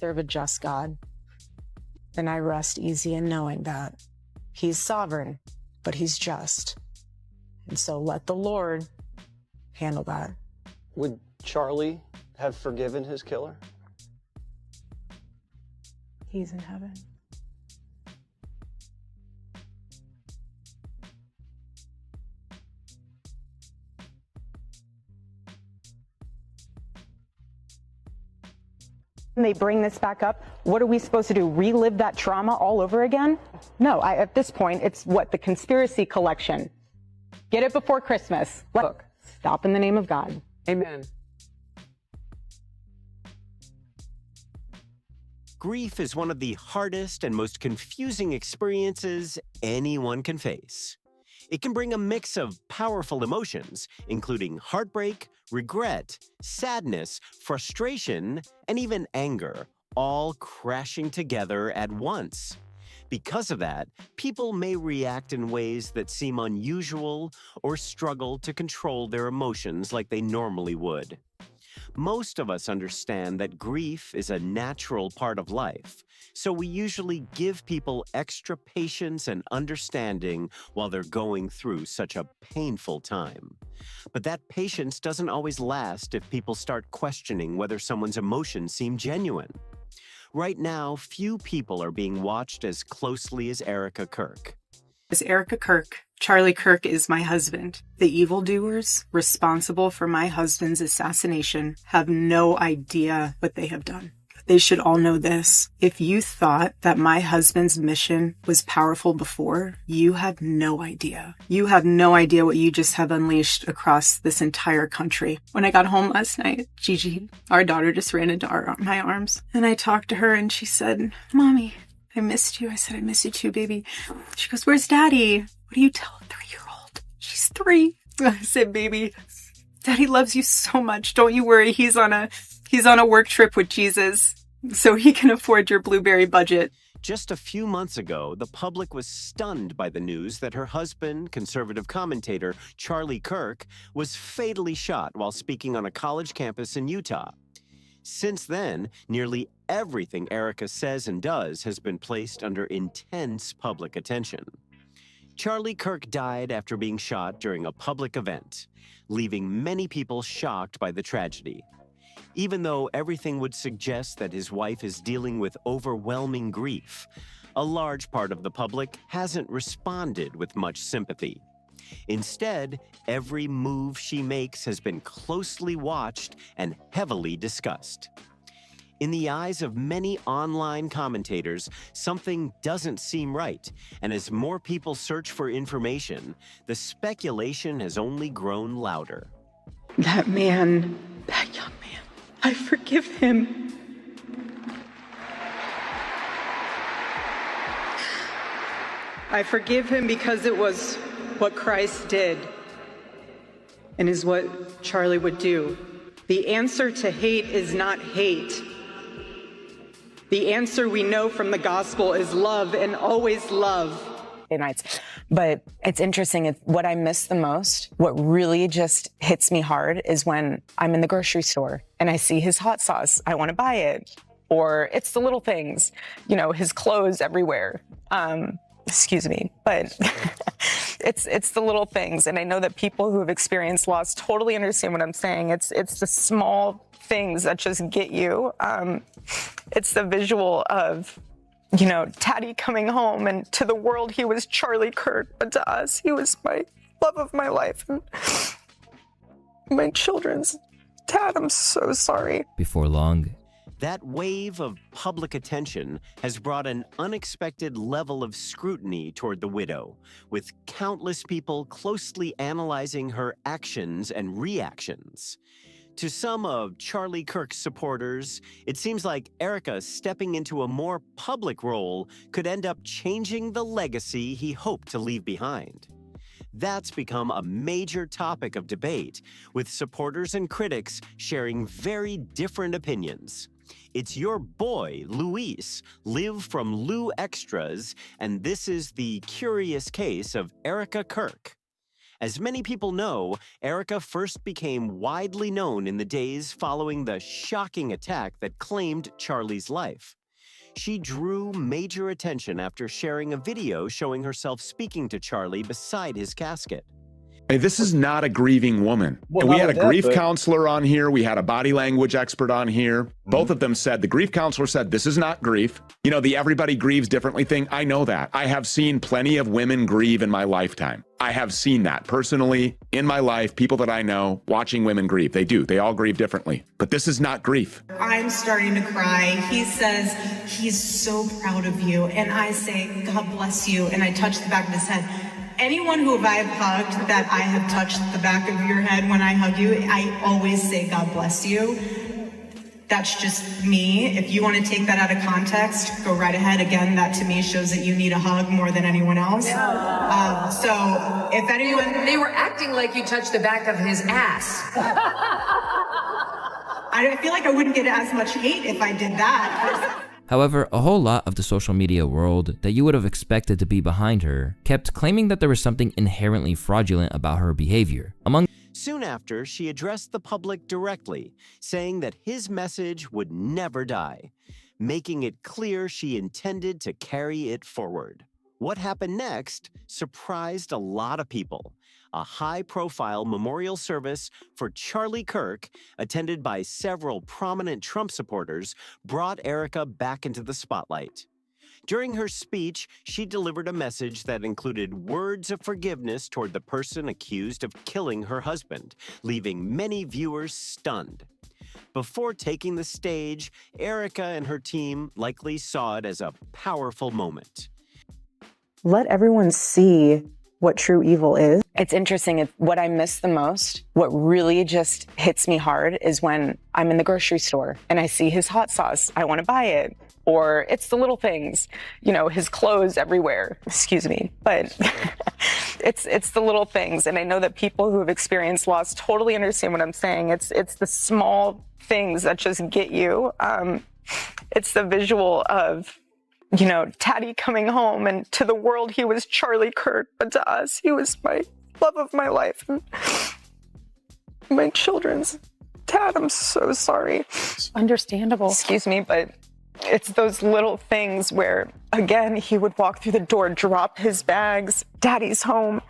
serve a just God, then I rest easy in knowing that He's sovereign, but He's just. And so let the Lord handle that. Would Charlie have forgiven his killer? He's in heaven. And they bring this back up. What are we supposed to do? Relive that trauma all over again? No, at this point, it's what? The conspiracy collection. Get it before Christmas. Look, stop in the name of God. Amen. Grief is one of the hardest and most confusing experiences anyone can face. It can bring a mix of powerful emotions, including heartbreak, regret, sadness, frustration, and even anger, all crashing together at once. Because of that, people may react in ways that seem unusual or struggle to control their emotions like they normally would. Most of us understand that grief is a natural part of life, so we usually give people extra patience and understanding while they're going through such a painful time. But that patience doesn't always last if people start questioning whether someone's emotions seem genuine. Right now, few people are being watched as closely as Erika Kirk. As Erika Kirk, Charlie Kirk is my husband. The evildoers responsible for my husband's assassination have no idea what they have done. They should all know this. If you thought that my husband's mission was powerful before, you have no idea. You have no idea what you just have unleashed across this entire country. When I got home last night, Gigi, our daughter, just ran into my arms. And I talked to her and she said, "Mommy, I missed you." I said, "I miss you too, baby." She goes, "Where's Daddy?" "What do you tell a 3-year-old? She's 3. I said, "Baby, Daddy loves you so much. Don't you worry. He's on a work trip with Jesus, so he can afford your blueberry budget." Just a few months ago, the public was stunned by the news that her husband, conservative commentator Charlie Kirk, was fatally shot while speaking on a college campus in Utah. Since then, nearly everything Erika says and does has been placed under intense public attention. Charlie Kirk died after being shot during a public event, leaving many people shocked by the tragedy. Even though everything would suggest that his wife is dealing with overwhelming grief, a large part of the public hasn't responded with much sympathy. Instead, every move she makes has been closely watched and heavily discussed. In the eyes of many online commentators, something doesn't seem right, and as more people search for information, the speculation has only grown louder. That young man, I forgive him. I forgive him because it was what Christ did and is what Charlie would do. The answer to hate is not hate. The answer we know from the gospel is love, and always love. Nights. But it's interesting. What I miss the most, what really just hits me hard, is when I'm in the grocery store and I see his hot sauce. I want to buy it. Or it's the little things, his clothes everywhere. Excuse me, but it's the little things. And I know that people who have experienced loss totally understand what I'm saying. It's the small things that just get you. It's the visual of, Daddy coming home, and to the world he was Charlie Kirk, but to us he was my love of my life and my children's dad. I'm so sorry. Before long, that wave of public attention has brought an unexpected level of scrutiny toward the widow, with countless people closely analyzing her actions and reactions. To some of Charlie Kirk's supporters, it seems like Erika stepping into a more public role could end up changing the legacy he hoped to leave behind. That's become a major topic of debate, with supporters and critics sharing very different opinions. It's your boy, Luis, Live from Lou Extras, and this is the curious case of Erika Kirk. As many people know, Erika first became widely known in the days following the shocking attack that claimed Charlie's life. She drew major attention after sharing a video showing herself speaking to Charlie beside his casket. Hey, this is not a grieving woman. Well, And we not had a with that, grief but- counselor on here. We had a body language expert on here. Both of them said, the grief counselor said, this is not grief. You know, the everybody grieves differently thing. I know that. I have seen plenty of women grieve in my lifetime. I have seen that personally in my life, people that I know watching women grieve. They do. They all grieve differently. But this is not grief. I'm starting to cry. He says he's so proud of you. And I say, God bless you. And I touch the back of his head. Anyone who I've hugged that I have touched the back of your head when I hug you, I always say, God bless you. That's just me. If you want to take that out of context, go right ahead. Again, that to me shows that you need a hug more than anyone else. So if anyone... They were acting like you touched the back of his ass. I feel like I wouldn't get as much hate if I did that. However, a whole lot of the social media world that you would have expected to be behind her kept claiming that there was something inherently fraudulent about her behavior. Soon after, she addressed the public directly, saying that his message would never die, making it clear she intended to carry it forward. What happened next surprised a lot of people. A high-profile memorial service for Charlie Kirk, attended by several prominent Trump supporters, brought Erika back into the spotlight. During her speech, she delivered a message that included words of forgiveness toward the person accused of killing her husband, leaving many viewers stunned. Before taking the stage, Erika and her team likely saw it as a powerful moment. Let everyone see what true evil is. It's interesting. What I miss the most, what really just hits me hard, is when I'm in the grocery store and I see his hot sauce. I want to buy it. Or it's the little things, you know, his clothes everywhere. Excuse me. But it's the little things. And I know that people who have experienced loss totally understand what I'm saying. It's the small things that just get you. It's the visual of, you know, Daddy coming home, and to the world he was Charlie Kirk, but to us he was my love of my life and my children's dad. I'm so sorry. Understandable. Excuse me, but it's those little things where, again, he would walk through the door, drop his bags, Daddy's home,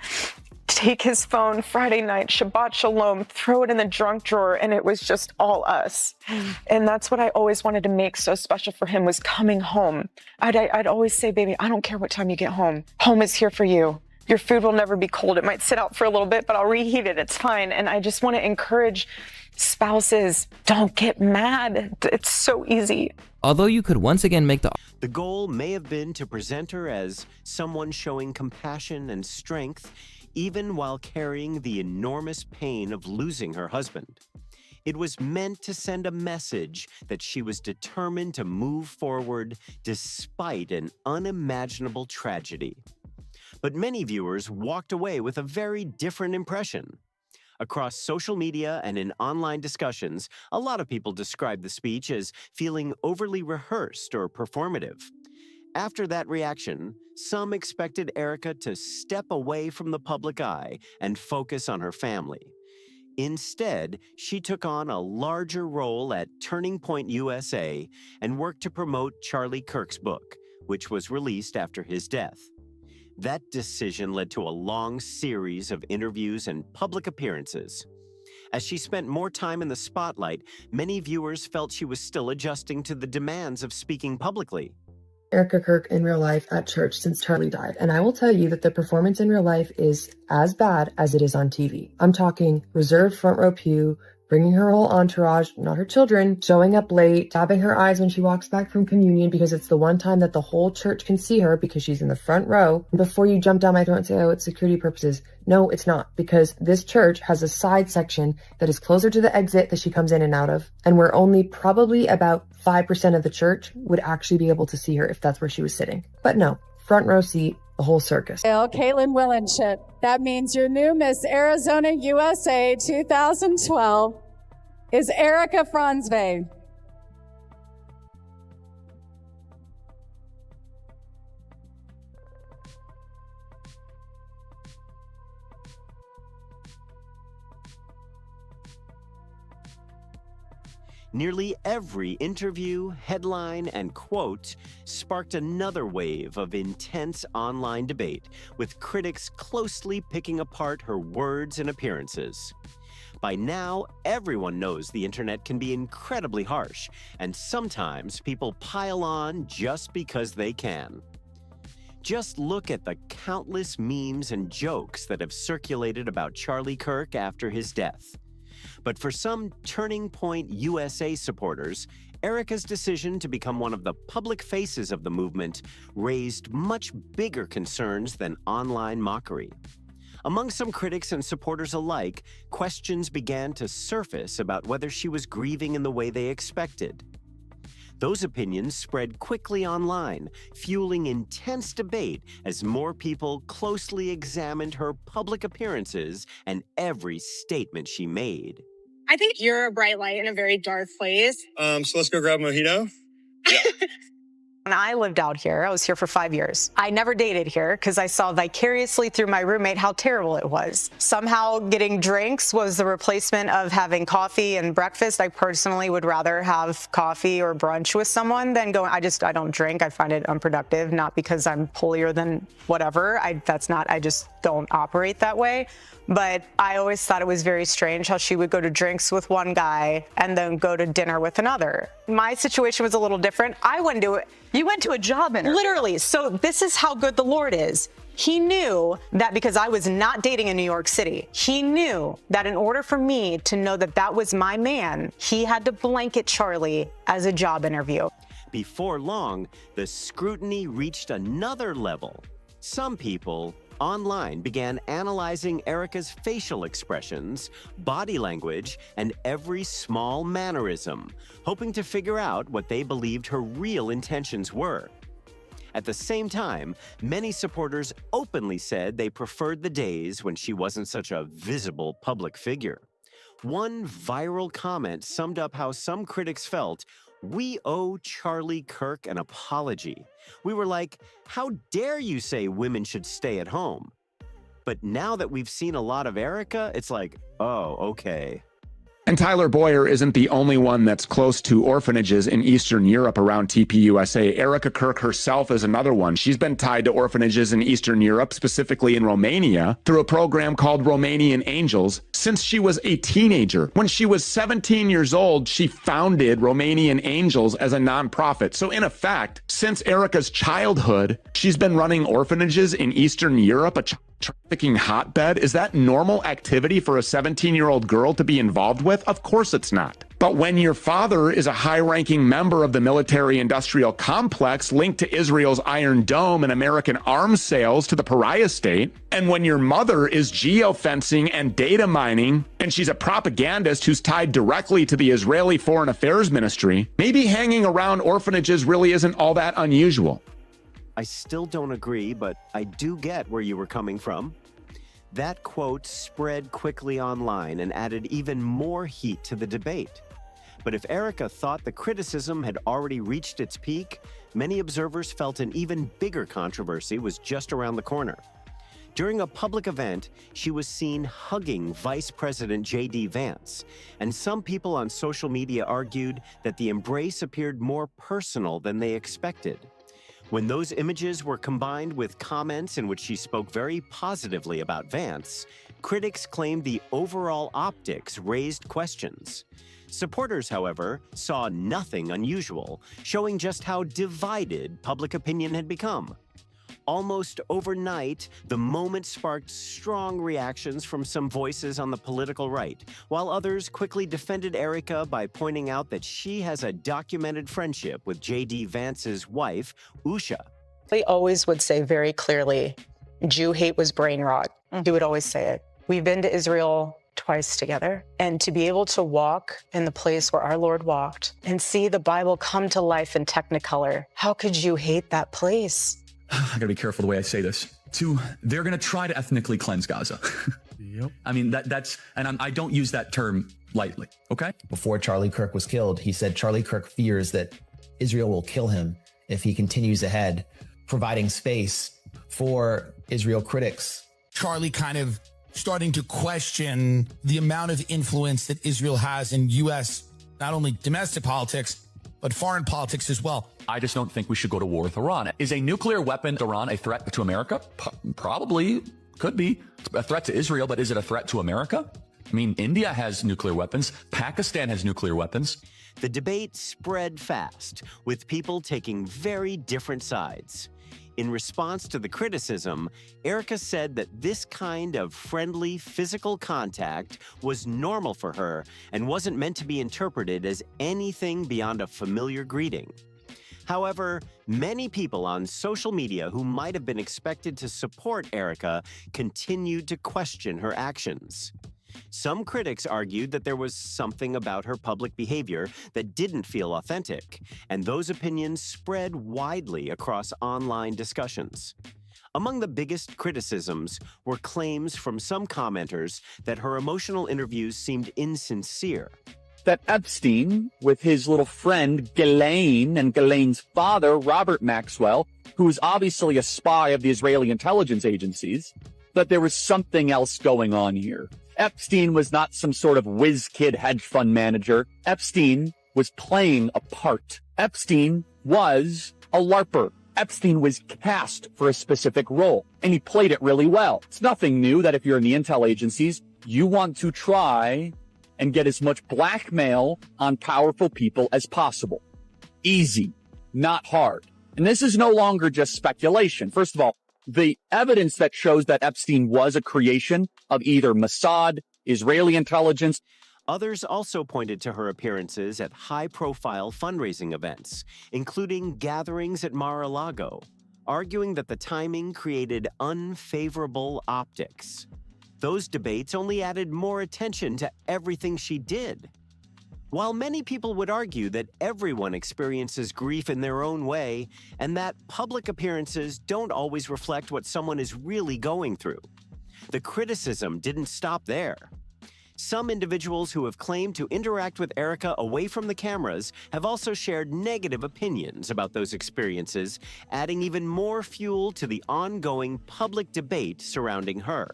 take his phone, Friday night, Shabbat Shalom, throw it in the junk drawer, and it was just all us. And that's what I always wanted to make so special for him, was coming home. I'd always say, baby, I don't care what time you get home. Home is here for you. Your food will never be cold. It might sit out for a little bit, but I'll reheat it. It's fine. And I just want to encourage spouses, don't get mad. It's so easy. Although you could once again make The goal may have been to present her as someone showing compassion and strength, even while carrying the enormous pain of losing her husband. It was meant to send a message that she was determined to move forward despite an unimaginable tragedy. But many viewers walked away with a very different impression. Across social media and in online discussions, a lot of people described the speech as feeling overly rehearsed or performative. After that reaction, some expected Erika to step away from the public eye and focus on her family. Instead, she took on a larger role at Turning Point USA and worked to promote Charlie Kirk's book, which was released after his death. That decision led to a long series of interviews and public appearances. As she spent more time in the spotlight, many viewers felt she was still adjusting to the demands of speaking publicly. Erika Kirk in real life at church since Charlie died. And I will tell you that the performance in real life is as bad as it is on TV. I'm talking reserved front row pew, bringing her whole entourage, not her children, showing up late, dabbing her eyes when she walks back from communion because it's the one time that the whole church can see her because she's in the front row. Before you jump down my throat and say, oh, it's security purposes. No, it's not, because this church has a side section that is closer to the exit that she comes in and out of, and where only probably about 5% of the church would actually be able to see her if that's where she was sitting. But no, front row seat, the whole circus. Caitlin Willenship. That means your new Miss Arizona USA 2012 is Erika Franzwe. Nearly every interview, headline, and quote sparked another wave of intense online debate, with critics closely picking apart her words and appearances. By now, everyone knows the internet can be incredibly harsh, and sometimes people pile on just because they can. Just look at the countless memes and jokes that have circulated about Charlie Kirk after his death. But for some Turning Point USA supporters, Erika's decision to become one of the public faces of the movement raised much bigger concerns than online mockery. Among some critics and supporters alike, questions began to surface about whether she was grieving in the way they expected. Those opinions spread quickly online, fueling intense debate as more people closely examined her public appearances and every statement she made. I think you're a bright light in a very dark place. So let's go grab a mojito. When I lived out here, I was here for 5 years. I never dated here because I saw vicariously through my roommate how terrible it was. Somehow getting drinks was the replacement of having coffee and breakfast. I personally would rather have coffee or brunch with someone than going, I don't drink. I find it unproductive, not because I'm holier than whatever. I just don't operate that way. But I always thought it was very strange how she would go to drinks with one guy and then go to dinner with another. My situation was a little different. I wouldn't do it. You went to a job interview. Literally. So this is how good the Lord is. He knew that because I was not dating in New York City, he knew that in order for me to know that that was my man, he had to blanket Charlie as a job interview. Before long, the scrutiny reached another level. Some people online began analyzing Erika's facial expressions, body language, and every small mannerism, hoping to figure out what they believed her real intentions were. At the same time, many supporters openly said they preferred the days when she wasn't such a visible public figure. One viral comment summed up how some critics felt: "We owe Charlie Kirk an apology." We were like, how dare you say women should stay at home? But now that we've seen a lot of Erika, it's like, oh, okay. And Tyler Boyer isn't the only one that's close to orphanages in Eastern Europe around TPUSA. Erika Kirk herself is another one. She's been tied to orphanages in Eastern Europe, specifically in Romania, through a program called Romanian Angels, since she was a teenager. When she was 17 years old, she founded Romanian Angels as a nonprofit. So in effect, since Erika's childhood, she's been running orphanages in Eastern Europe, a trafficking hotbed. Is that normal activity for a 17-year-old girl to be involved with? Of course it's not. But when your father is a high-ranking member of the military-industrial complex linked to Israel's Iron Dome and American arms sales to the pariah state, and when your mother is geofencing and data mining, and she's a propagandist who's tied directly to the Israeli Foreign Affairs Ministry, maybe hanging around orphanages really isn't all that unusual. I still don't agree, but I do get where you were coming from. That quote spread quickly online and added even more heat to the debate. But if Erika thought the criticism had already reached its peak, many observers felt an even bigger controversy was just around the corner. During a public event, she was seen hugging Vice President J.D. Vance, and some people on social media argued that the embrace appeared more personal than they expected. When those images were combined with comments in which she spoke very positively about Vance, critics claimed the overall optics raised questions. Supporters, however, saw nothing unusual, showing just how divided public opinion had become. Almost overnight, the moment sparked strong reactions from some voices on the political right, while others quickly defended Erika by pointing out that she has a documented friendship with J.D. Vance's wife, Usha. They always would say very clearly, Jew hate was brain rot. He would always say it. We've been to Israel twice together, and to be able to walk in the place where our Lord walked and see the Bible come to life in Technicolor, how could you hate that place? I gotta be careful the way I say this. They're gonna try to ethnically cleanse Gaza. Yep. I mean, I don't use that term lightly, okay? Before Charlie Kirk was killed, he said Charlie Kirk fears that Israel will kill him if he continues ahead, providing space for Israel critics. Charlie kind of starting to question the amount of influence that Israel has in U.S. not only domestic politics, but foreign politics as well. I just don't think we should go to war with Iran. Is a nuclear weapon Iran a threat to America? Probably could be a threat to Israel, but is it a threat to America? I mean, India has nuclear weapons. Pakistan has nuclear weapons. The debate spread fast, with people taking very different sides. In response to the criticism, Erika said that this kind of friendly physical contact was normal for her and wasn't meant to be interpreted as anything beyond a familiar greeting. However, many people on social media who might have been expected to support Erika continued to question her actions. Some critics argued that there was something about her public behavior that didn't feel authentic, and those opinions spread widely across online discussions. Among the biggest criticisms were claims from some commenters that her emotional interviews seemed insincere. That Epstein, with his little friend Ghislaine and Ghislaine's father, Robert Maxwell, who was obviously a spy of the Israeli intelligence agencies, that there was something else going on here. Epstein was not some sort of whiz-kid hedge fund manager. Epstein was playing a part. Epstein was a LARPer. Epstein was cast for a specific role, and he played it really well. It's nothing new that if you're in the intel agencies, you want to try and get as much blackmail on powerful people as possible. Easy, not hard. And this is no longer just speculation. First of all, the evidence that shows that Epstein was a creation of either Mossad, Israeli intelligence. Others also pointed to her appearances at high-profile fundraising events, including gatherings at Mar-a-Lago, arguing that the timing created unfavorable optics. Those debates only added more attention to everything she did. While many people would argue that everyone experiences grief in their own way and that public appearances don't always reflect what someone is really going through, the criticism didn't stop there. Some individuals who have claimed to interact with Erika away from the cameras have also shared negative opinions about those experiences, adding even more fuel to the ongoing public debate surrounding her.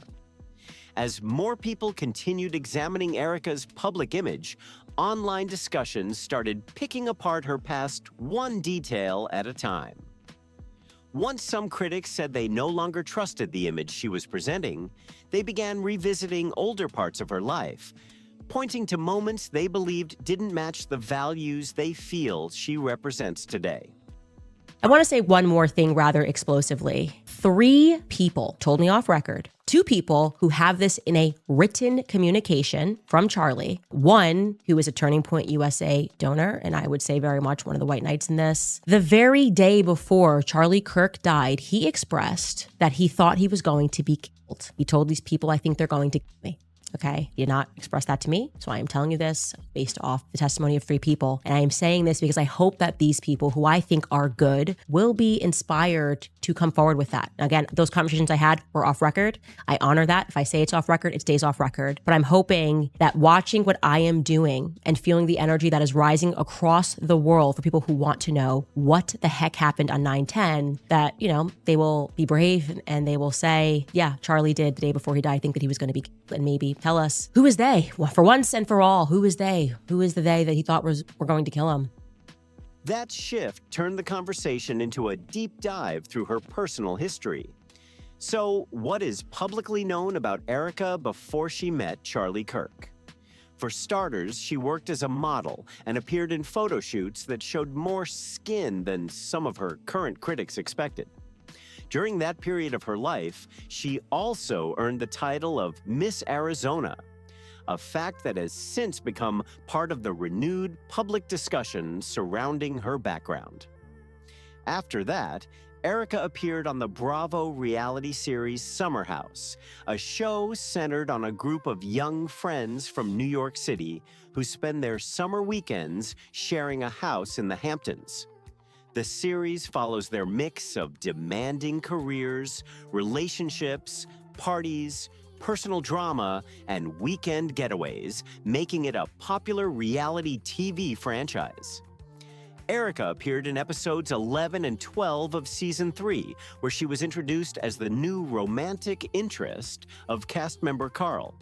As more people continued examining Erika's public image, online discussions started picking apart her past one detail at a time. Once some critics said they no longer trusted the image she was presenting, they began revisiting older parts of her life, pointing to moments they believed didn't match the values they feel she represents today. I want to say one more thing rather explosively. 3 people told me off record. 2 people who have this in a written communication from Charlie. 1 who is a Turning Point USA donor, and I would say very much one of the white knights in this. The very day before Charlie Kirk died, he expressed that he thought he was going to be killed. He told these people, I think they're going to kill me. Okay, he did not express that to me, so I am telling you this based off the testimony of 3 people. And I am saying this because I hope that these people who I think are good will be inspired to come forward with that. Again, those conversations I had were off record. I honor that. If I say it's off record, it stays off record. But I'm hoping that watching what I am doing and feeling the energy that is rising across the world for people who want to know what the heck happened on 9/10, that, you know, they will be brave and they will say, yeah, Charlie did the day before he died think that he was going to be killed, and maybe tell us, who is they? Well, for once and for all, who is they? Who is the they that he thought were going to kill him? That shift turned the conversation into a deep dive through her personal history. So, what is publicly known about Erika before she met Charlie Kirk? For starters, she worked as a model and appeared in photo shoots that showed more skin than some of her current critics expected. During that period of her life, she also earned the title of Miss Arizona, a fact that has since become part of the renewed public discussion surrounding her background. After that, Erika appeared on the Bravo reality series Summer House, a show centered on a group of young friends from New York City who spend their summer weekends sharing a house in the Hamptons. The series follows their mix of demanding careers, relationships, parties, personal drama, and weekend getaways, making it a popular reality TV franchise. Erika appeared in episodes 11 and 12 of Season 3, where she was introduced as the new romantic interest of cast member Carl.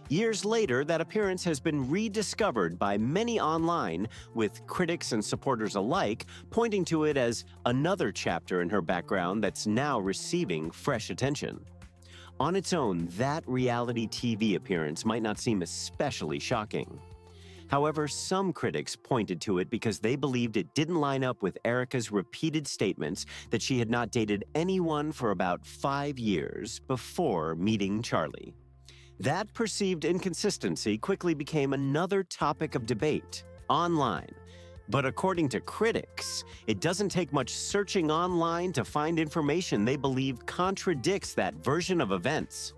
Years later, that appearance has been rediscovered by many online, with critics and supporters alike pointing to it as another chapter in her background that's now receiving fresh attention. On its own, that reality TV appearance might not seem especially shocking. However, some critics pointed to it because they believed it didn't line up with Erika's repeated statements that she had not dated anyone for about 5 years before meeting Charlie. That perceived inconsistency quickly became another topic of debate online. But according to critics, it doesn't take much searching online to find information they believe contradicts that version of events.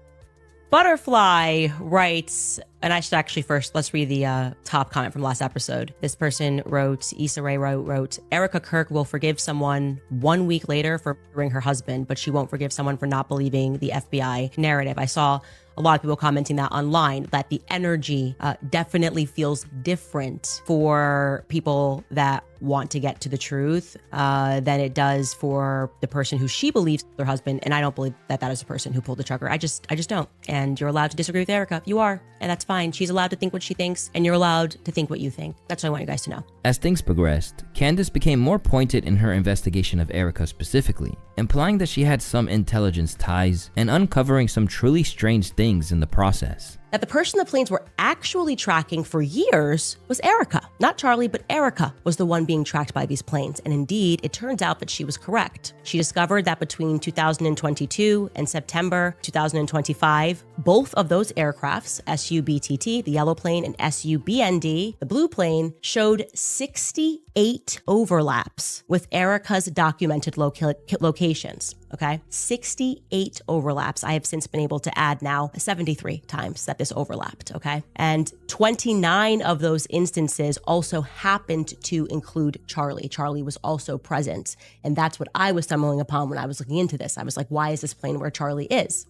Butterfly writes, and I should actually first, let's read the top comment from last episode. This person wrote, Issa Rae wrote, Erika Kirk will forgive someone 1 week later for murdering her husband, but she won't forgive someone for not believing the FBI narrative. I saw a lot of people commenting that online, that the energy definitely feels different for people that want to get to the truth than it does for the person who she believes is their husband. And I don't believe that that is the person who pulled the trigger. I just don't. And you're allowed to disagree with Erika. You are. And that's fine. She's allowed to think what she thinks, and you're allowed to think what you think. That's what I want you guys to know. As things progressed, Candace became more pointed in her investigation of Erika specifically, implying that she had some intelligence ties and uncovering some truly strange things in the process. That the person the planes were actually tracking for years was Erika. Not Charlie, but Erika was the one being tracked by these planes. And indeed, it turns out that she was correct. She discovered that between 2022 and September 2025, both of those aircrafts, SU-BTT, the yellow plane, and SU-BND, the blue plane, showed 68 overlaps with Erika's documented locations. Okay, 68 overlaps. I have since been able to add now 73 times that this overlapped, okay? And 29 of those instances also happened to include Charlie. Charlie was also present. And that's what I was stumbling upon when I was looking into this. I was like, why is this plane where Charlie is?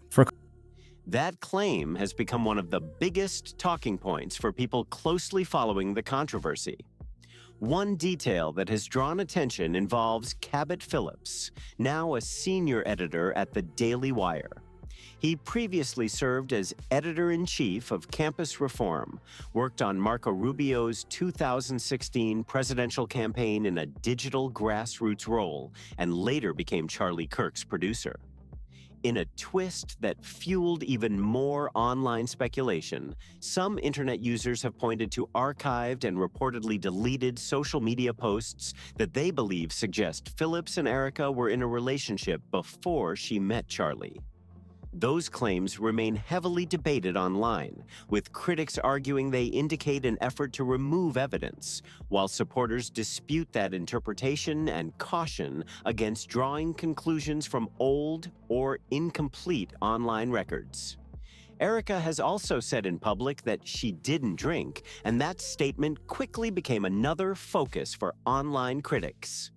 That claim has become one of the biggest talking points for people closely following the controversy. One detail that has drawn attention involves Cabot Phillips, now a senior editor at the Daily Wire. He previously served as editor-in-chief of Campus Reform, worked on Marco Rubio's 2016 presidential campaign in a digital grassroots role, and later became Charlie Kirk's producer. In a twist that fueled even more online speculation, some internet users have pointed to archived and reportedly deleted social media posts that they believe suggest Phillips and Erika were in a relationship before she met Charlie. Those claims remain heavily debated online, with critics arguing they indicate an effort to remove evidence, while supporters dispute that interpretation and caution against drawing conclusions from old or incomplete online records. Erika has also said in public that she didn't drink, and that statement quickly became another focus for online critics.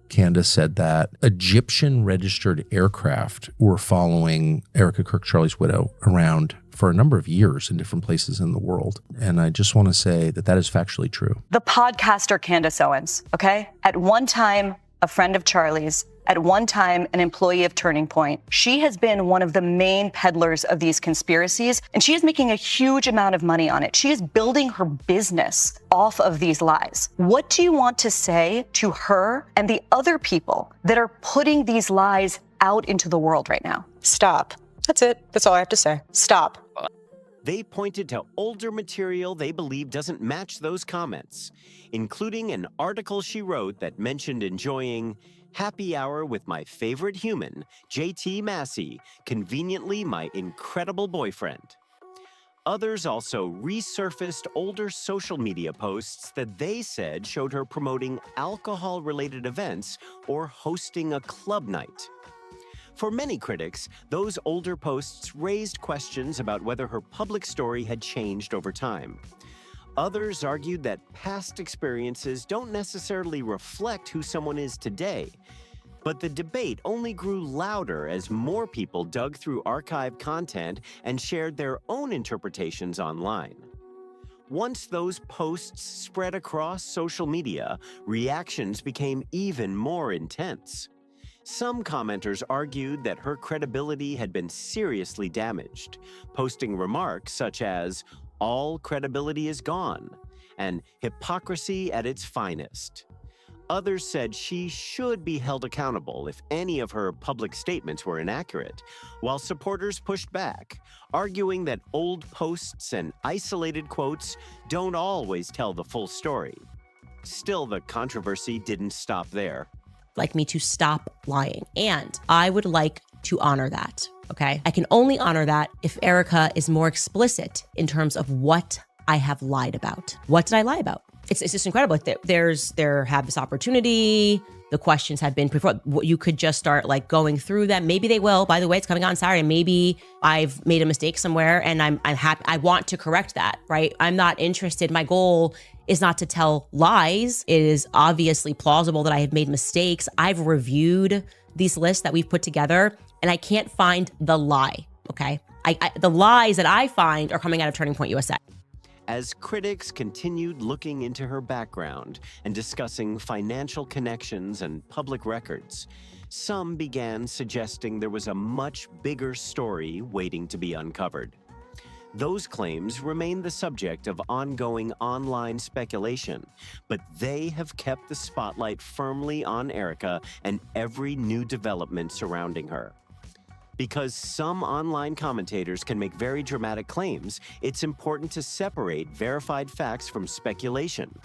Candace said that Egyptian-registered aircraft were following Erika Kirk, Charlie's widow, around for a number of years in different places in the world. And I just want to say that that is factually true. The podcaster Candace Owens, okay? At one time, a friend of Charlie's, at one time, an employee of Turning Point. She has been one of the main peddlers of these conspiracies, and she is making a huge amount of money on it. She is building her business off of these lies. What do you want to say to her and the other people that are putting these lies out into the world right now? Stop. That's it. That's all I have to say. Stop. They pointed to older material they believe doesn't match those comments, including an article she wrote that mentioned enjoying happy hour with my favorite human, JT Massey, conveniently my incredible boyfriend. Others also resurfaced older social media posts that they said showed her promoting alcohol-related events or hosting a club night. For many critics, those older posts raised questions about whether her public story had changed over time. Others argued that past experiences don't necessarily reflect who someone is today. But the debate only grew louder as more people dug through archived content and shared their own interpretations online. Once those posts spread across social media, reactions became even more intense. Some commenters argued that her credibility had been seriously damaged, posting remarks such as, "All credibility is gone," and "hypocrisy at its finest." Others said she should be held accountable if any of her public statements were inaccurate, while supporters pushed back, arguing that old posts and isolated quotes don't always tell the full story. Still, the controversy didn't stop there. Like me to stop lying. And I would like to honor that, okay? I can only honor that if Erika is more explicit in terms of what I have lied about. What did I lie about? It's just incredible. There have this opportunity. The questions have been before. You could just start like going through them. Maybe they will. By the way, it's coming out on Saturday. Maybe I've made a mistake somewhere and I'm happy. I want to correct that, right? I'm not interested. My goal is not to tell lies. It is obviously plausible that I have made mistakes. I've reviewed these lists that we've put together and I can't find the lie, okay? The lies that I find are coming out of Turning Point USA. As critics continued looking into her background and discussing financial connections and public records, some began suggesting there was a much bigger story waiting to be uncovered. Those claims remain the subject of ongoing online speculation, but they have kept the spotlight firmly on Erika and every new development surrounding her. Because some online commentators can make very dramatic claims, it's important to separate verified facts from speculation.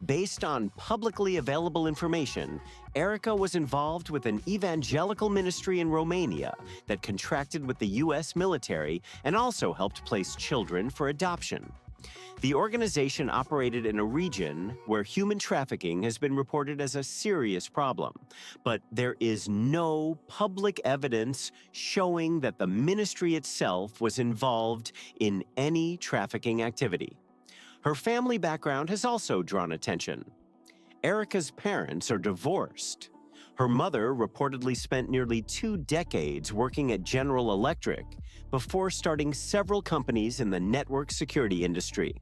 Based on publicly available information, Erika was involved with an evangelical ministry in Romania that contracted with the U.S. military and also helped place children for adoption. The organization operated in a region where human trafficking has been reported as a serious problem, but there is no public evidence showing that the ministry itself was involved in any trafficking activity. Her family background has also drawn attention. Erika's parents are divorced. Her mother reportedly spent nearly 2 decades working at General Electric before starting several companies in the network security industry.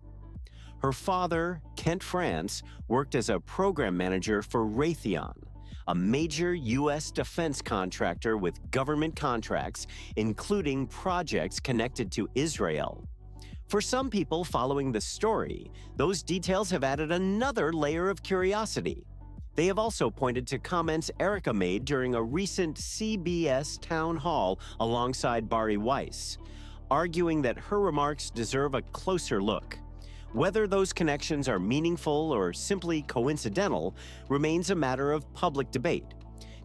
Her father, Kent France, worked as a program manager for Raytheon, a major U.S. defense contractor with government contracts, including projects connected to Israel. For some people following the story, those details have added another layer of curiosity. They have also pointed to comments Erika made during a recent CBS town hall alongside Bari Weiss, arguing that her remarks deserve a closer look. Whether those connections are meaningful or simply coincidental remains a matter of public debate.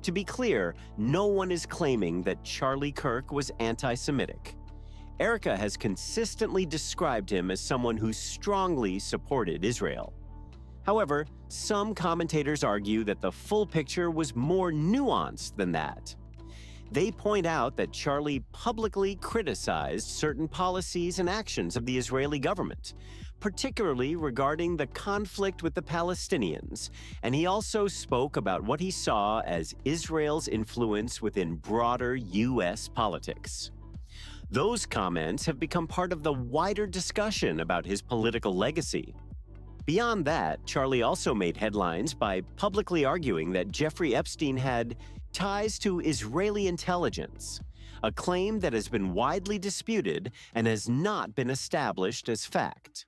To be clear, no one is claiming that Charlie Kirk was anti-Semitic. Erika has consistently described him as someone who strongly supported Israel. However, some commentators argue that the full picture was more nuanced than that. They point out that Charlie publicly criticized certain policies and actions of the Israeli government, particularly regarding the conflict with the Palestinians, and he also spoke about what he saw as Israel's influence within broader U.S. politics. Those comments have become part of the wider discussion about his political legacy. Beyond that, Charlie also made headlines by publicly arguing that Jeffrey Epstein had ties to Israeli intelligence, a claim that has been widely disputed and has not been established as fact.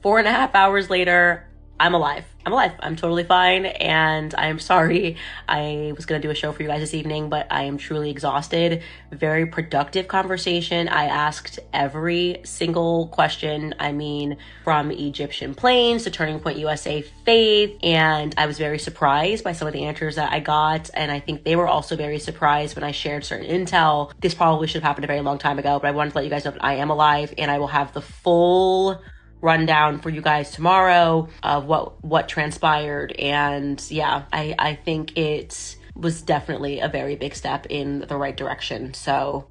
4.5 hours later, I'm alive. I'm totally fine, and I'm sorry. I was going to do a show for you guys this evening, but I am truly exhausted. Very productive conversation. I asked every single question. I mean, from Egyptian planes to Turning Point USA faith, and I was very surprised by some of the answers that I got, and I think they were also very surprised when I shared certain intel. This probably should have happened a very long time ago, but I wanted to let you guys know that I am alive, and I will have the full rundown for you guys tomorrow of what transpired. And yeah, I think it was definitely a very big step in the right direction. So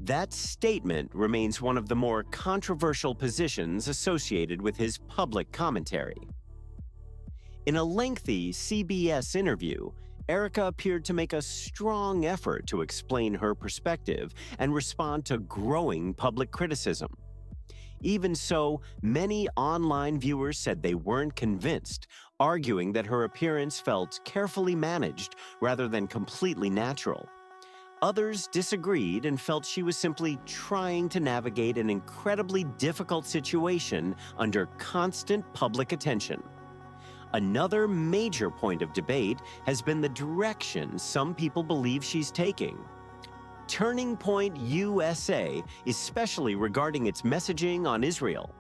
that statement remains one of the more controversial positions associated with his public commentary. In a lengthy CBS interview, Erika appeared to make a strong effort to explain her perspective and respond to growing public criticism. Even so, many online viewers said they weren't convinced, arguing that her appearance felt carefully managed rather than completely natural. Others disagreed and felt she was simply trying to navigate an incredibly difficult situation under constant public attention. Another major point of debate has been the direction some people believe she's taking. Turning Point USA, especially regarding its messaging on Israel.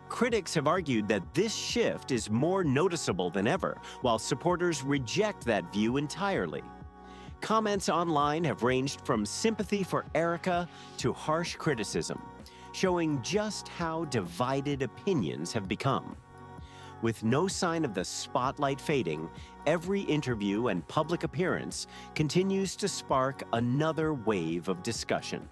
Critics have argued that this shift is more noticeable than ever, while supporters reject that view entirely. Comments online have ranged from sympathy for Erika to harsh criticism, showing just how divided opinions have become. With no sign of the spotlight fading, every interview and public appearance continues to spark another wave of discussion.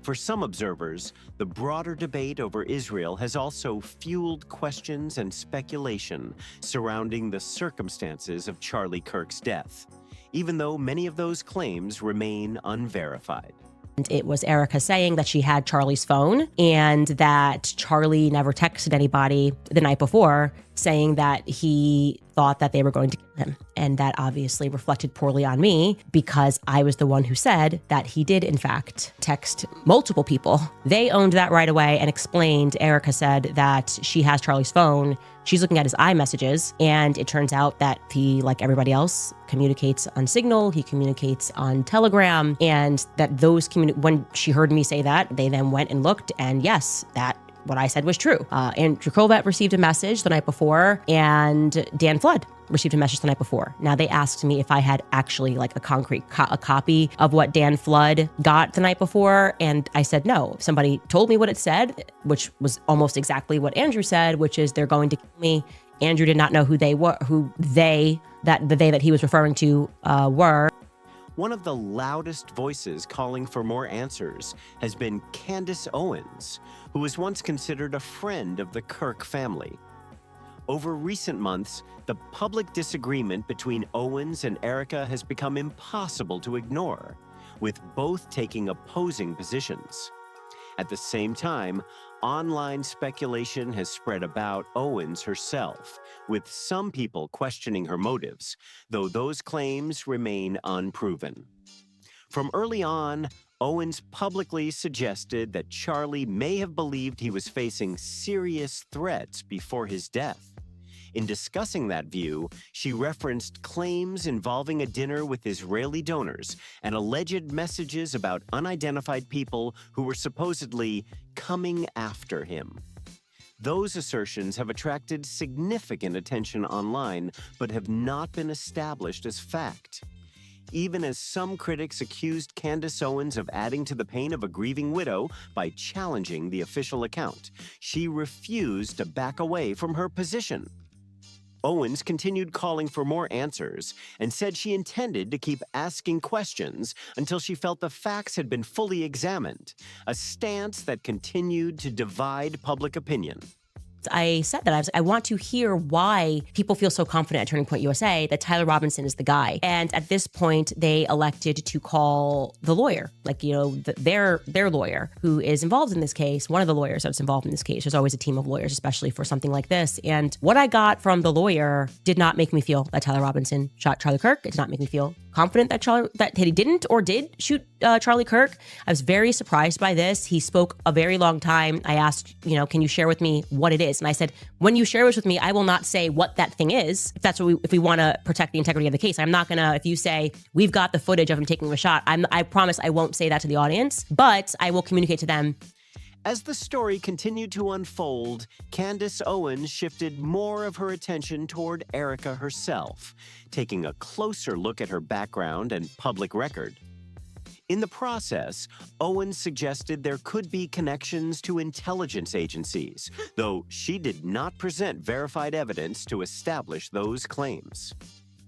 For some observers, the broader debate over Israel has also fueled questions and speculation surrounding the circumstances of Charlie Kirk's death, even though many of those claims remain unverified. It was Erika saying that she had Charlie's phone and that Charlie never texted anybody the night before saying that he thought that they were going to kill him. And that obviously reflected poorly on me because I was the one who said that he did, in fact, text multiple people. They owned that right away and explained. Erika said that she has Charlie's phone. She's looking at his iMessages, and it turns out that he, like everybody else, communicates on Signal, he communicates on Telegram, and that those when she heard me say that, they then went and looked, and yes, that what I said was true. Andrew Colvett received a message the night before, and Dan Flood received a message the night before. Now, they asked me if I had actually like a concrete a copy of what Dan Flood got the night before, and I said no. Somebody told me what it said, which was almost exactly what Andrew said, which is they're going to kill me. Andrew did not know who they were, that he was referring to were. One of the loudest voices calling for more answers has been Candace Owens, who was once considered a friend of the Kirk family. Over recent months, the public disagreement between Owens and Erika has become impossible to ignore, with both taking opposing positions. At the same time, online speculation has spread about Owens herself, with some people questioning her motives, though those claims remain unproven. From early on, Owens publicly suggested that Charlie may have believed he was facing serious threats before his death. In discussing that view, she referenced claims involving a dinner with Israeli donors and alleged messages about unidentified people who were supposedly coming after him. Those assertions have attracted significant attention online, but have not been established as fact. Even as some critics accused Candace Owens of adding to the pain of a grieving widow by challenging the official account, she refused to back away from her position. Owens continued calling for more answers and said she intended to keep asking questions until she felt the facts had been fully examined, a stance that continued to divide public opinion. I said that I want to hear why people feel so confident at Turning Point USA that Tyler Robinson is the guy. And at this point, they elected to call the lawyer, their lawyer who is involved in this case. One of the lawyers that's involved in this case. There's always a team of lawyers, especially for something like this. And what I got from the lawyer did not make me feel that Tyler Robinson shot Charlie Kirk. It did not make me feel confident that he didn't or did shoot Charlie Kirk. I was very surprised by this. He spoke a very long time. I asked, can you share with me what it is? And I said, when you share this with me, I will not say what that thing is. If we want to protect the integrity of the case, I'm not gonna. If you say we've got the footage of him taking a shot, I promise I won't say that to the audience, but I will communicate to them. As the story continued to unfold, Candace Owens shifted more of her attention toward Erika herself, taking a closer look at her background and public record. In the process, Owens suggested there could be connections to intelligence agencies, though she did not present verified evidence to establish those claims.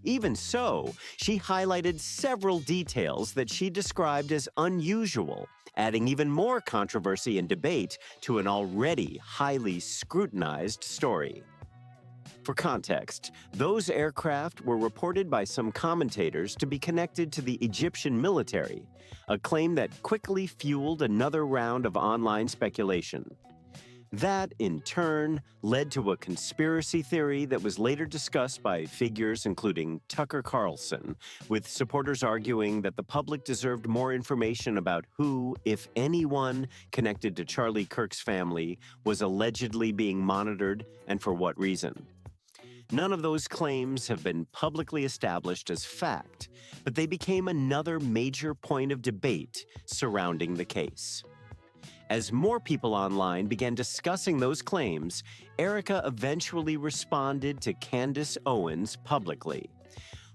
Even so, she highlighted several details that she described as unusual, adding even more controversy and debate to an already highly scrutinized story. For context, those aircraft were reported by some commentators to be connected to the Egyptian military, a claim that quickly fueled another round of online speculation. That, in turn, led to a conspiracy theory that was later discussed by figures including Tucker Carlson, with supporters arguing that the public deserved more information about who, if anyone, connected to Charlie Kirk's family was allegedly being monitored and for what reason. None of those claims have been publicly established as fact, but they became another major point of debate surrounding the case. As more people online began discussing those claims, Erika eventually responded to Candace Owens publicly.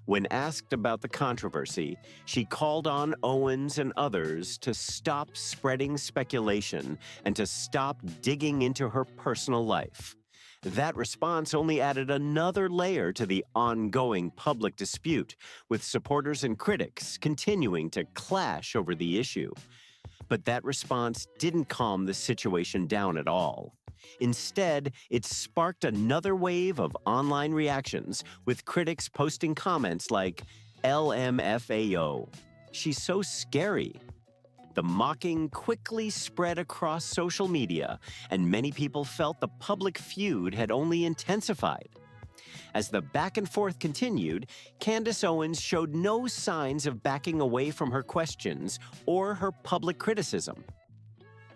When asked about the controversy, she called on Owens and others to stop spreading speculation and to stop digging into her personal life. That response only added another layer to the ongoing public dispute, with supporters and critics continuing to clash over the issue. But that response didn't calm the situation down at all. Instead, it sparked another wave of online reactions, with critics posting comments like, LMFAO, she's so scary. The mocking quickly spread across social media, and many people felt the public feud had only intensified. As the back and forth continued, Candace Owens showed no signs of backing away from her questions or her public criticism.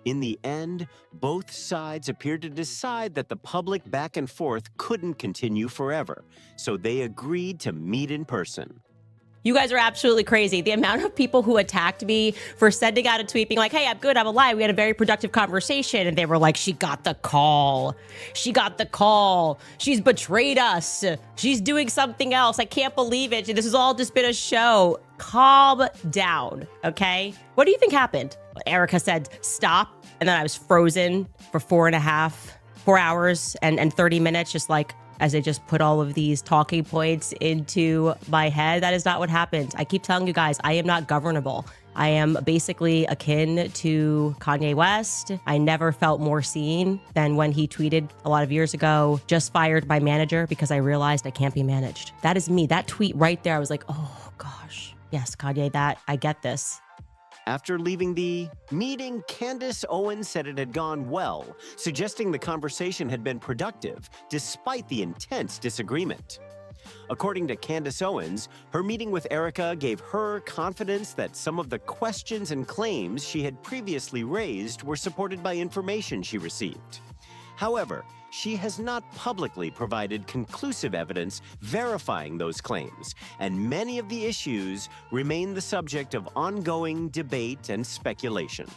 In the end, both sides appeared to decide that the public back and forth couldn't continue forever, so they agreed to meet in person. You guys are absolutely crazy. The amount of people who attacked me for sending out a tweet being like, hey, I'm good, I'm alive. We had a very productive conversation. And they were like, she got the call. She got the call. She's betrayed us. She's doing something else. I can't believe it. This has all just been a show. Calm down, okay? What do you think happened? Erika said, stop. And then I was frozen for 4 hours and 30 minutes, just like, as I just put all of these talking points into my head. That is not what happened. I keep telling you guys, I am not governable. I am basically akin to Kanye West. I never felt more seen than when he tweeted a lot of years ago, just fired my manager because I realized I can't be managed. That is me. That tweet right there, I was like, oh gosh, yes, Kanye, I get this. After leaving the meeting, Candace Owens said it had gone well, suggesting the conversation had been productive, despite the intense disagreement. According to Candace Owens, her meeting with Erika gave her confidence that some of the questions and claims she had previously raised were supported by information she received. However, she has not publicly provided conclusive evidence verifying those claims, and many of the issues remain the subject of ongoing debate and speculation.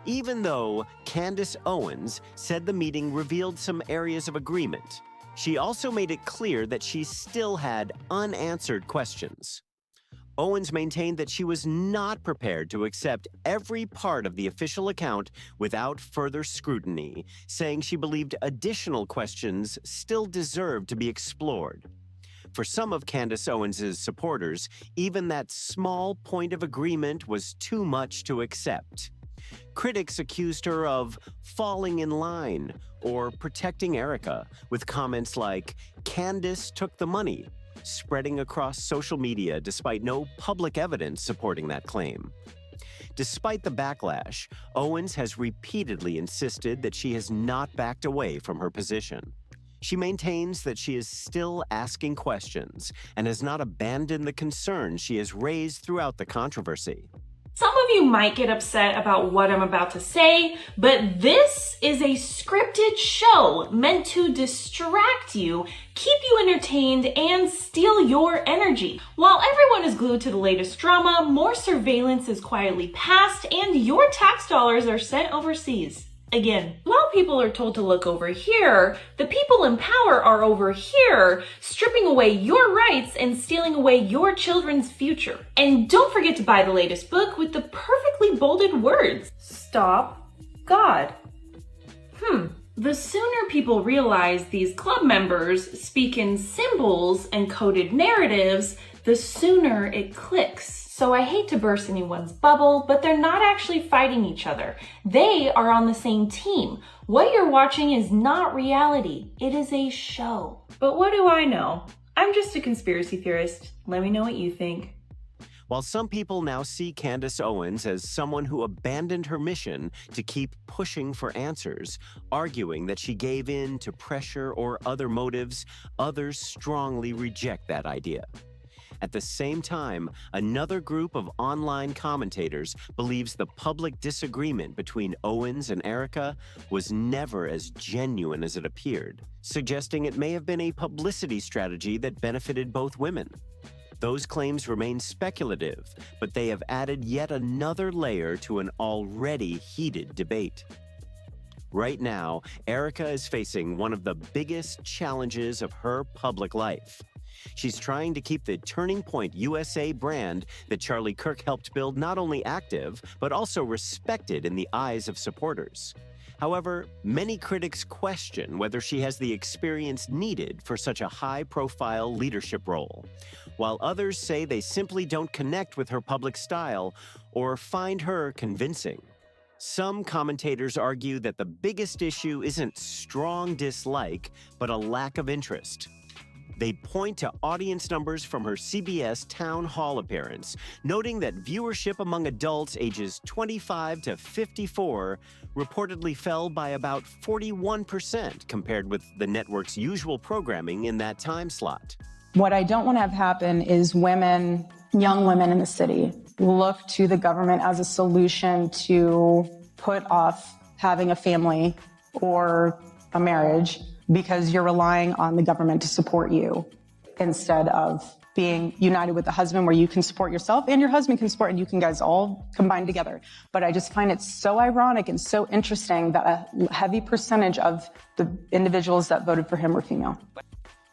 Even though Candace Owens said the meeting revealed some areas of agreement, she also made it clear that she still had unanswered questions. Owens maintained that she was not prepared to accept every part of the official account without further scrutiny, saying she believed additional questions still deserved to be explored. For some of Candace Owens' supporters, even that small point of agreement was too much to accept. Critics accused her of falling in line or protecting Erika, with comments like, Candace took the money, spreading across social media despite no public evidence supporting that claim. Despite the backlash, Owens has repeatedly insisted that she has not backed away from her position. She maintains that she is still asking questions and has not abandoned the concerns she has raised throughout the controversy. Some of you might get upset about what I'm about to say, but this is a scripted show meant to distract you, keep you entertained, and steal your energy. While everyone is glued to the latest drama, more surveillance is quietly passed, and your tax dollars are sent overseas. Again, while people are told to look over here, the people in power are over here, stripping away your rights and stealing away your children's future. And don't forget to buy the latest book with the perfectly bolded words, Stop God. The sooner people realize these club members speak in symbols and coded narratives, the sooner it clicks. So I hate to burst anyone's bubble, but they're not actually fighting each other. They are on the same team. What you're watching is not reality. It is a show. But what do I know? I'm just a conspiracy theorist. Let me know what you think. While some people now see Candace Owens as someone who abandoned her mission to keep pushing for answers, arguing that she gave in to pressure or other motives, others strongly reject that idea. At the same time, another group of online commentators believes the public disagreement between Owens and Erika was never as genuine as it appeared, suggesting it may have been a publicity strategy that benefited both women. Those claims remain speculative, but they have added yet another layer to an already heated debate. Right now, Erika is facing one of the biggest challenges of her public life. She's trying to keep the Turning Point USA brand that Charlie Kirk helped build not only active, but also respected in the eyes of supporters. However, many critics question whether she has the experience needed for such a high-profile leadership role, while others say they simply don't connect with her public style or find her convincing. Some commentators argue that the biggest issue isn't strong dislike, but a lack of interest. They point to audience numbers from her CBS town hall appearance, noting that viewership among adults ages 25 to 54 reportedly fell by about 41% compared with the network's usual programming in that time slot. What I don't want to have happen is women, young women in the city, look to the government as a solution to put off having a family or a marriage because you're relying on the government to support you instead of being united with the husband where you can support yourself and your husband can support and you can guys all combine together. But I just find it so ironic and so interesting that a heavy percentage of the individuals that voted for him were female.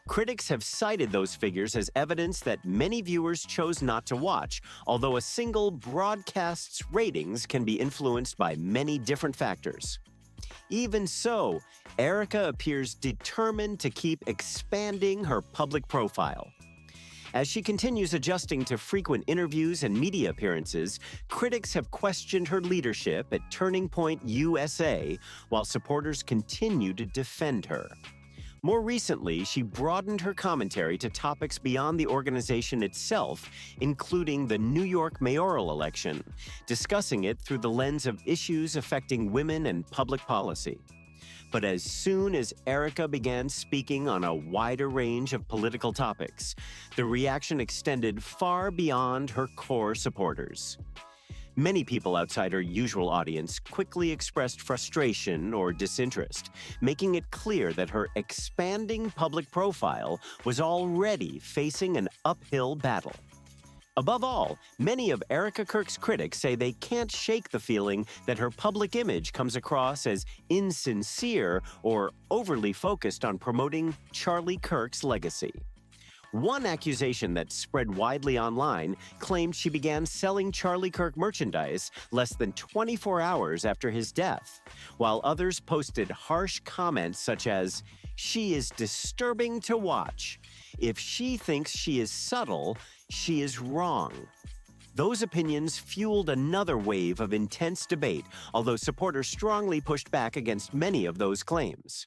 Critics have cited those figures as evidence that many viewers chose not to watch, although a single broadcast's ratings can be influenced by many different factors. Even so, Erika appears determined to keep expanding her public profile. As she continues adjusting to frequent interviews and media appearances, critics have questioned her leadership at Turning Point USA, while supporters continue to defend her. More recently, she broadened her commentary to topics beyond the organization itself, including the New York mayoral election, discussing it through the lens of issues affecting women and public policy. But as soon as Erika began speaking on a wider range of political topics, the reaction extended far beyond her core supporters. Many people outside her usual audience quickly expressed frustration or disinterest, making it clear that her expanding public profile was already facing an uphill battle. Above all, many of Erika Kirk's critics say they can't shake the feeling that her public image comes across as insincere or overly focused on promoting Charlie Kirk's legacy. One accusation that spread widely online claimed she began selling Charlie Kirk merchandise less than 24 hours after his death, while others posted harsh comments such as, "She is disturbing to watch. If she thinks she is subtle, she is wrong." Those opinions fueled another wave of intense debate, although supporters strongly pushed back against many of those claims.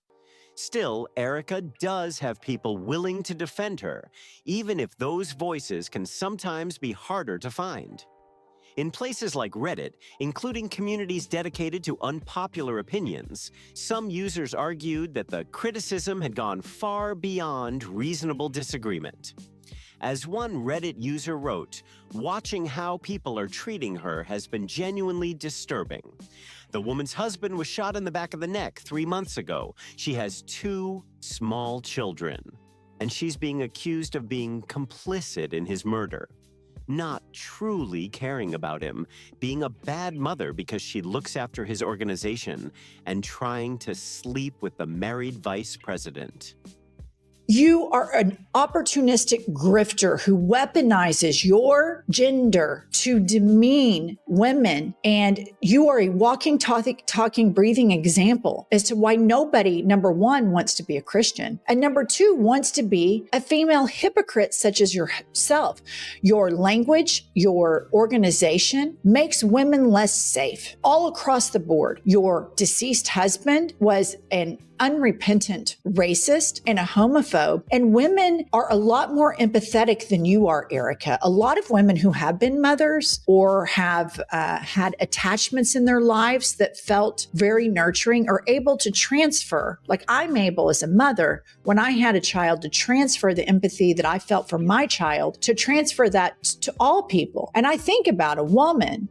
Still, Erika does have people willing to defend her, even if those voices can sometimes be harder to find. In places like Reddit, including communities dedicated to unpopular opinions, some users argued that the criticism had gone far beyond reasonable disagreement. As one Reddit user wrote, "Watching how people are treating her has been genuinely disturbing. The woman's husband was shot in the back of the neck 3 months ago. She has 2 small children, and she's being accused of being complicit in his murder. Not truly caring about him, being a bad mother because she looks after his organization, and trying to sleep with the married vice president." You are an opportunistic grifter who weaponizes your gender to demean women. And you are a walking, talking, breathing example as to why nobody, number one, wants to be a Christian. And number two, wants to be a female hypocrite such as yourself. Your language, your organization makes women less safe all across the board. Your deceased husband was an unrepentant racist and a homophobe. And women are a lot more empathetic than you are, Erika. A lot of women who have been mothers or have had attachments in their lives that felt very nurturing are able to transfer, like I'm able as a mother, when I had a child, to transfer the empathy that I felt for my child, to transfer that to all people. And I think about a woman.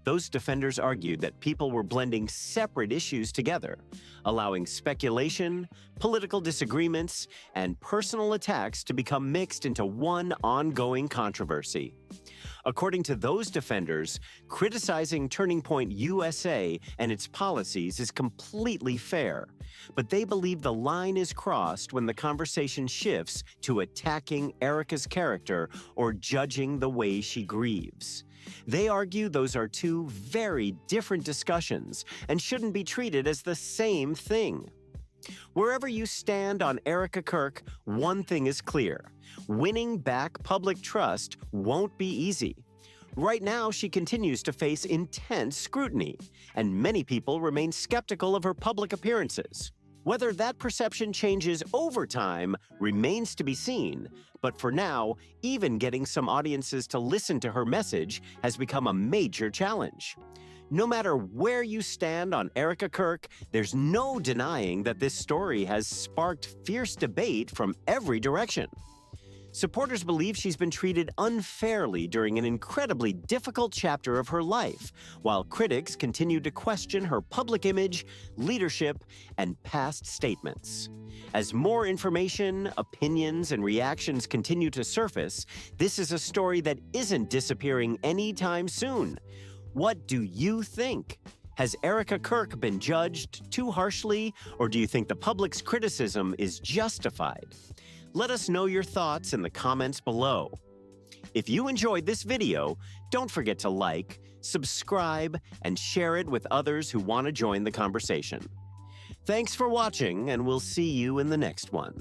Those defenders argued that people were blending separate issues together, allowing speculation, political disagreements, and personal attacks to become mixed into one ongoing controversy. According to those defenders, criticizing Turning Point USA and its policies is completely fair, but they believe the line is crossed when the conversation shifts to attacking Erika's character or judging the way she grieves. They argue those are two very different discussions and shouldn't be treated as the same thing. Wherever you stand on Erika Kirk, one thing is clear: winning back public trust won't be easy. Right now, she continues to face intense scrutiny, and many people remain skeptical of her public appearances. Whether that perception changes over time remains to be seen, but for now, even getting some audiences to listen to her message has become a major challenge. No matter where you stand on Erika Kirk, there's no denying that this story has sparked fierce debate from every direction. Supporters believe she's been treated unfairly during an incredibly difficult chapter of her life, while critics continue to question her public image, leadership, and past statements. As more information, opinions, and reactions continue to surface, this is a story that isn't disappearing anytime soon. What do you think? Has Erika Kirk been judged too harshly, or do you think the public's criticism is justified? Let us know your thoughts in the comments below. If you enjoyed this video, don't forget to like, subscribe, and share it with others who want to join the conversation. Thanks for watching, and we'll see you in the next one.